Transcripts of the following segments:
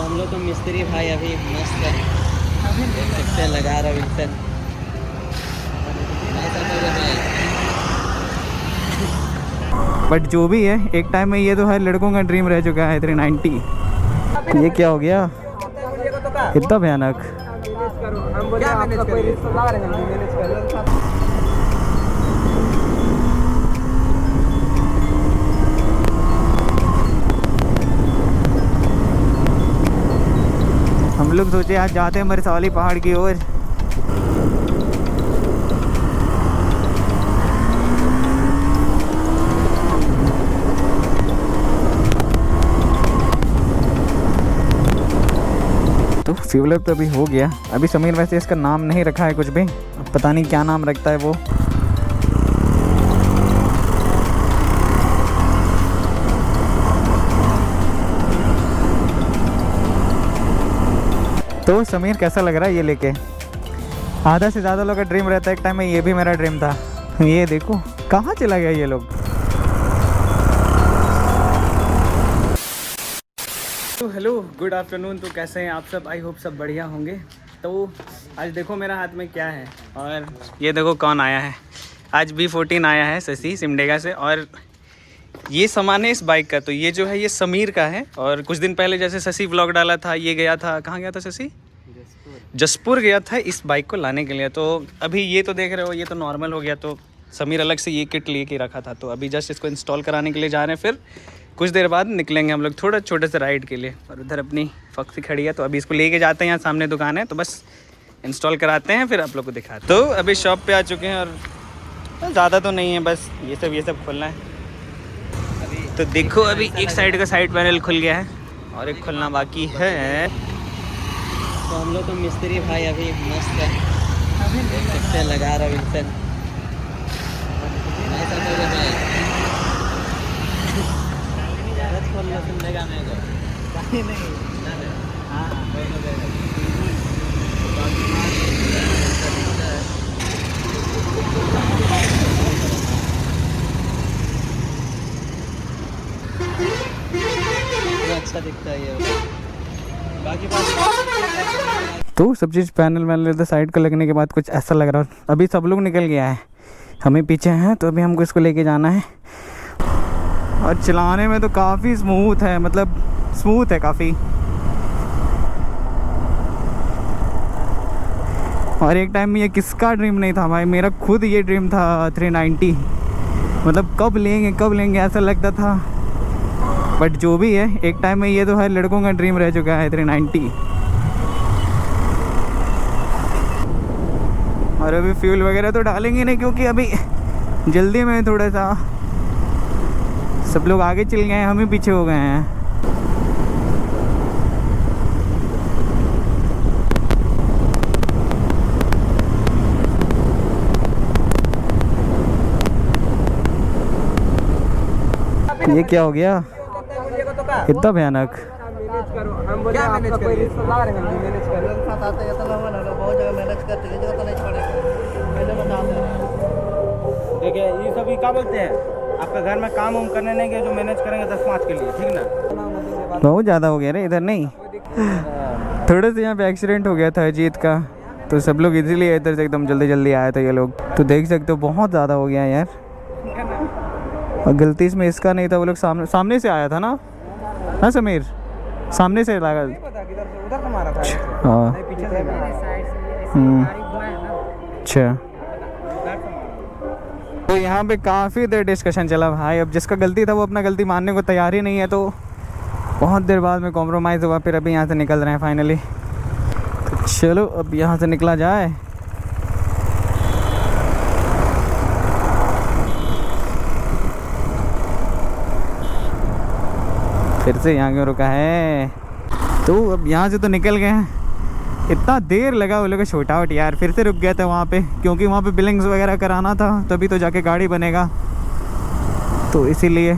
हम लोग तो मिस्त्री भाई अभी मस्त है, देख सकते हैं लगा रहा विल्सन। बट जो भी है, एक टाइम में ये तो हर लड़कों का ड्रीम रह चुका है 390। ये क्या हो गया इतना भयानक। हम लोग सोचे आज जाते हैं मरसाली पहाड़ की ओर। तो फ्यूल अप तो अभी हो गया। अभी समीर वैसे इसका नाम नहीं रखा है कुछ भी, पता नहीं क्या नाम रखता है वो। तो समीर कैसा लग रहा है ये लेके? आधा से ज़्यादा लोग का ड्रीम रहता है एक टाइम में, ये भी मेरा ड्रीम था। ये देखो कहाँ चला गया ये लोग। तो हेलो गुड आफ्टरनून। तो कैसे हैं आप सब? आई होप सब बढ़िया होंगे। तो आज देखो मेरा हाथ में क्या है, और ये देखो कौन आया है। आज B14 आया है शशि सिमडेगा से, और ये सामान है इस बाइक का। तो ये जो है ये समीर का है, और कुछ दिन पहले जैसे शशि व्लॉग डाला था, ये गया था, कहाँ गया था शशि? जसपुर गया था इस बाइक को लाने के लिए। तो अभी ये तो देख रहे हो, ये तो नॉर्मल हो गया। तो समीर अलग से ये किट लेके रखा था, तो अभी जस्ट इसको इंस्टॉल कराने के लिए जा रहे हैं। फिर कुछ देर बाद निकलेंगे हम लोग थोड़ा छोटे से राइड के लिए। और उधर अपनी फॉक्सी खड़ी है, तो अभी इसको लेके जाते हैं। यहाँ सामने दुकान है, तो बस इंस्टॉल कराते हैं, फिर आप लोग को दिखाते हैं। तो अभी शॉप पे आ चुके हैं, और ज़्यादा तो नहीं है, बस ये सब खोलना है अभी। तो देखो अभी एक साइड का साइड पैनल खुल गया है, और एक खुलना बाकी है। तो हम लोग तो मिस्त्री भाई अभी मस्त है, देख सकते हैं लगा रहा विल्सन। खोल लो, सुनेगा मेरे को नहीं। हाँ अच्छा दिखता है ये, बाकी बात। तो सब चीज़ पैनल वैनल साइड को लगने के बाद कुछ ऐसा लग रहा है। अभी सब लोग निकल गया है, हमें पीछे हैं। तो अभी हमको इसको लेके जाना है, और चलाने में तो काफ़ी स्मूथ है, मतलब स्मूथ है काफ़ी। और एक टाइम में ये किसका ड्रीम नहीं था भाई, मेरा खुद ये ड्रीम था 390। मतलब कब लेंगे ऐसा लगता था। बट जो भी है, एक टाइम में ये तो हर लड़कों का ड्रीम रह चुका है 390। और अभी फ्यूल वगैरह तो डालेंगे नहीं, क्योंकि अभी जल्दी में थोड़ा सा सब लोग आगे चल गए हैं, हम ही पीछे हो गए हैं। ये क्या हो गया इतना भयानक। देखिए ये सभी क्या बोलते हैं, आपका घर में काम वाम करने नहीं गए, जो मैनेज करेंगे 10-5 के लिए, ठीक ना? बहुत ज़्यादा हो गया रे इधर। नहीं, थोड़े से यहाँ पे एक्सीडेंट हो गया था अजीत का, तो सब लोग इजीली इधर से एकदम जल्दी आए थे ये लोग। तो देख सकते हो बहुत ज़्यादा हो गया यार। और गलती इसमें इसका नहीं था, वो लोग सामने से आया था ना। हाँ समीर, सामने से लगा। हाँ अच्छा। तो यहाँ पे काफ़ी देर डिस्कशन चला भाई। अब जिसका गलती था वो अपना गलती मानने को तैयार ही नहीं है, तो बहुत देर बाद में कॉम्प्रोमाइज़ हुआ। फिर अभी यहाँ से निकल रहे हैं फाइनली। तो चलो अब यहाँ से निकला जाए। फिर से यहाँ क्यों रुका है? तो अब यहाँ से तो निकल गए हैं। इतना देर लगा वो लोग छोटा आउट यार। फिर से रुक गया था वहाँ पे, क्योंकि वहाँ पे बिलिंग्स वगैरह कराना था, तभी तो जाके गाड़ी बनेगा, तो इसीलिए।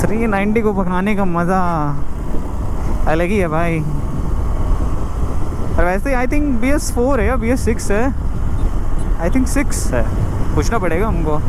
390 को पकड़ाने का मज़ा अलग ही है भाई। और वैसे आई थिंक BS4 है या BS6 है, आई थिंक 6 है, पूछना पड़ेगा हमको।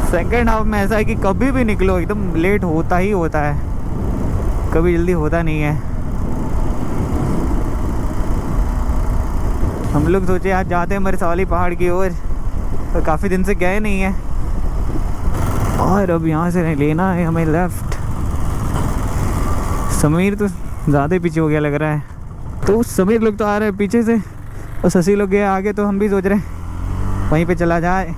सेकेंड हाफ में ऐसा है कि कभी भी निकलो एकदम लेट होता ही होता है, कभी जल्दी होता नहीं है। हम लोग सोचे आज जाते हैं मरसाली पहाड़ की ओर, तो काफ़ी दिन से गए नहीं है। और अब यहाँ से लेना है हमें लेफ़्ट। समीर तो ज़्यादा पीछे हो गया लग रहा है, तो समीर लोग तो आ रहे हैं पीछे से और शशि लोग गए आगे, तो हम भी सोच रहे हैं वहीं पे चला जाए।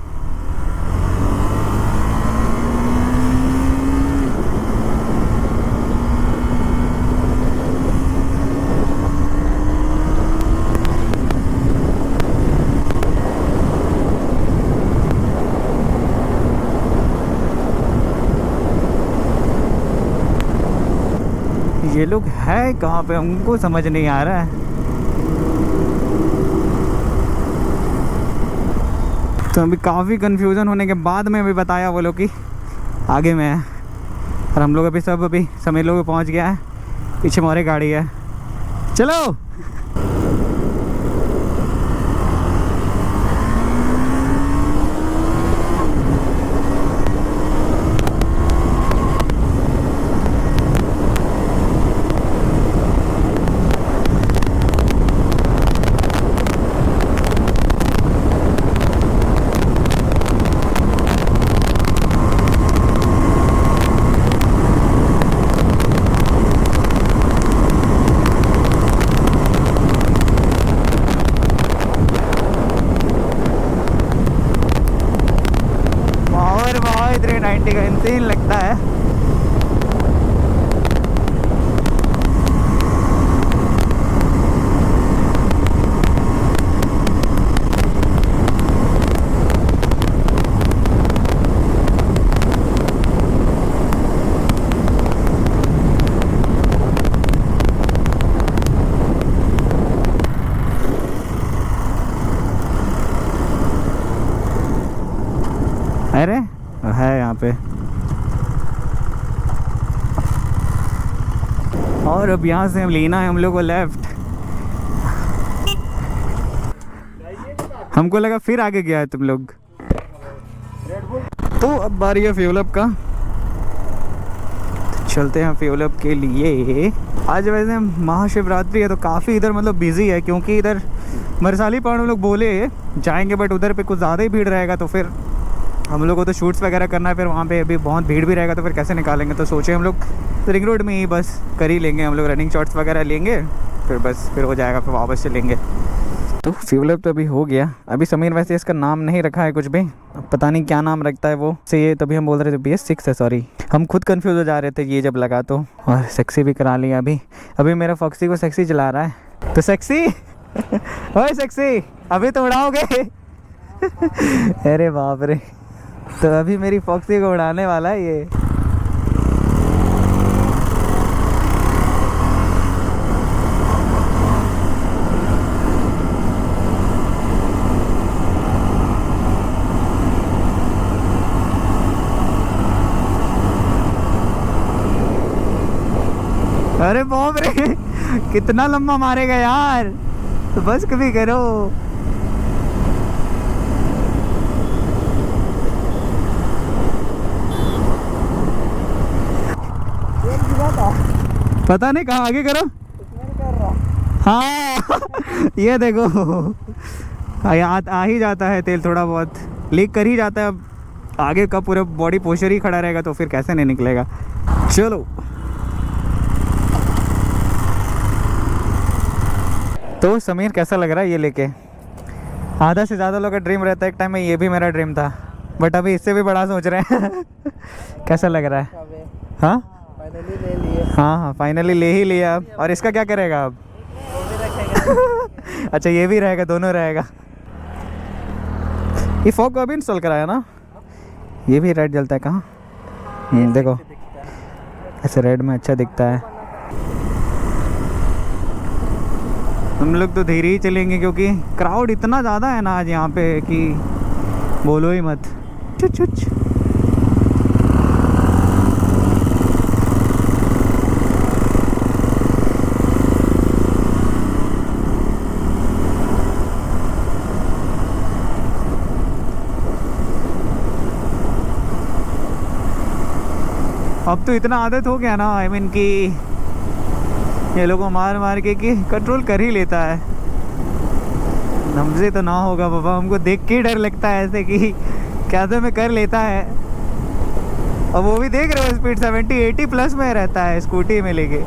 ये लोग है कहाँ पे हमको समझ नहीं आ रहा है। तो अभी काफ़ी कंफ्यूजन होने के बाद में अभी बताया वो लोग कि आगे में है, और हम लोग अभी सब अभी समीर लोग पहुँच गया है, पीछे मोरे गाड़ी है। चलो का इंसान लगता है। अरे है यहाँ पे। और अब यहाँ से हम लेना है हम लोग को लेफ्ट। हमको लगा फिर आगे गया है तुम लोग। तो अब बारी है फ्यूल अप का, तो चलते हैं फ्यूल अप के लिए। आज वैसे महाशिवरात्रि है तो काफ़ी इधर मतलब बिजी है, क्योंकि इधर मरसाली पहाड़ हम लोग बोले जाएंगे, बट उधर पे कुछ ज़्यादा ही भीड़ रहेगा, तो फिर हम लोग को तो शूट्स वगैरह करना है, फिर वहाँ पे अभी बहुत भीड़ भी रहेगा, तो फिर कैसे निकालेंगे। तो सोचे हम लोग रिंग रोड में ही बस कर ही लेंगे, हम लोग रनिंग शॉट्स वगैरह लेंगे, फिर बस फिर हो जाएगा, फिर वापस चलेंगे। तो फ्यूल अप तो अभी हो गया। अभी समीर वैसे इसका नाम नहीं रखा है कुछ भी, पता नहीं क्या नाम रखता है वो से, ये तभी हम बोल रहे थे BS6 है, सॉरी हम खुद कंफ्यूज हो जा रहे थे ये जब लगा तो। और सेक्सी भी करा लिया अभी मेरा फॉक्सी को सेक्सी चला रहा है। तो सेक्सी ओए सेक्सी अभी तो उड़ाओगे अरे बाप रे, तो अभी मेरी फॉक्सी को उड़ाने वाला है ये। अरे बाप रे कितना लंबा मारेगा यार, तो बस कभी करो। पता नहीं कहाँ आगे करो। हाँ ये देखो आ ही जाता है तेल, थोड़ा बहुत लीक कर ही जाता है। अब आगे का पूरा बॉडी पोस्चर ही खड़ा रहेगा तो फिर कैसे नहीं निकलेगा। चलो तो समीर कैसा लग रहा है ये लेके? आधा से ज़्यादा लोगों का ड्रीम रहता है एक टाइम में, ये भी मेरा ड्रीम था, बट अभी इससे भी बड़ा सोच रहे हैं कैसा लग रहा है? हाँ फाइनली ले लिए। हाँ फाइनली ले ही लिया अब। और इसका क्या करेगा अब? अच्छा ये भी रहेगा, दोनों रहेगा। ये फॉग को अभी इंस्टॉल कराया ना? ये भी रेड जलता है कहाँ? देखो ऐसे रेड में अच्छा दिखता है। हम लोग तो धीरे ही चलेंगे क्योंकि क्राउड इतना ज़्यादा है ना आज यहाँ पे कि बोलो ही मत। चुच चुच। अब तो इतना आदत हो गया ना, आई मीन कि ये लोगों को मार मार के कि कंट्रोल कर ही लेता है। हमसे तो ना होगा बाबा, हमको देख के डर लगता है ऐसे कि कैसे में कर लेता है। और वो भी देख रहे हो स्पीड 70-80 प्लस में रहता है स्कूटी में लेके।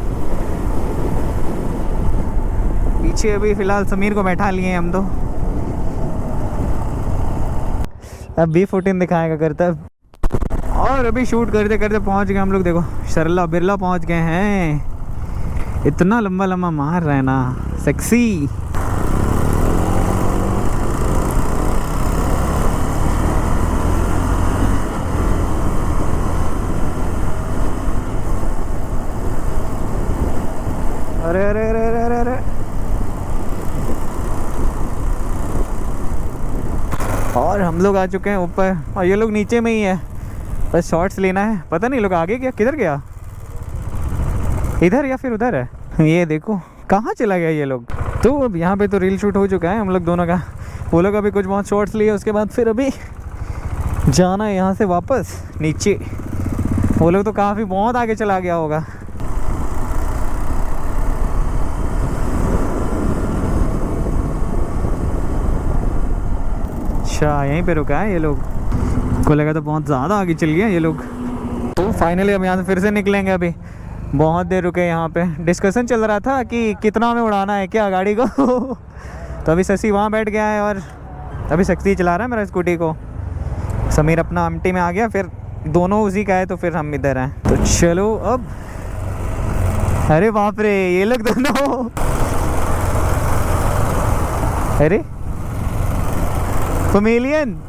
पीछे अभी फ़िलहाल समीर को बैठा लिए हम तो। अब B14 दिखाएगा करता। और अभी शूट करते करते पहुंच गए हम लोग। देखो सरला बिरला पहुंच गए हैं। इतना लंबा लंबा मार रहे हैं ना, सेक्सी। अरे अरे अरे अरे अरे अरे। और हम लोग आ चुके हैं ऊपर और ये लोग नीचे में ही है। बस शॉर्ट्स लेना है। पता नहीं लोग आगे क्या, किधर गया? इधर या फिर उधर है? ये देखो कहाँ चला गया ये लोग। तो अब यहाँ पे तो रील शूट हो चुका है हम लोग दोनों का। वो लोग अभी कुछ बहुत शॉर्ट्स लिए, उसके बाद फिर अभी जाना है यहाँ से वापस नीचे। वो लोग तो काफ़ी बहुत आगे चला गया होगा। अच्छा यहीं पे रुका है ये लोग। को लगा तो बहुत ज़्यादा आगे चल गया ये लोग। तो फाइनली हम यहाँ से फिर से निकलेंगे। अभी बहुत देर रुके यहाँ पे। डिस्कशन चल रहा था कि कितना में उड़ाना है क्या गाड़ी को। तो अभी शशि वहाँ बैठ गया है और अभी शक्ति चला रहा है मेरा स्कूटी को। समीर अपना एमटी में आ गया, फिर दोनों उसी का है तो फिर हम इधर हैं। तो चलो अब। अरे बाप रे ये लोग दोनों। अरे फमीलियन।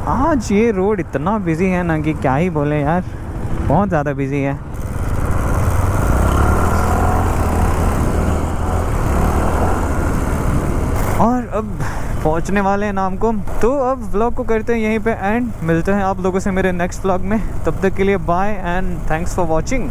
आज ये रोड इतना बिजी है ना कि क्या ही बोले यार, बहुत ज़्यादा बिजी है। और अब पहुंचने वाले हैं नामकुम। तो अब व्लॉग को करते हैं यहीं पे एंड। मिलते हैं आप लोगों से मेरे नेक्स्ट व्लॉग में। तब तक के लिए bye and thanks for watching.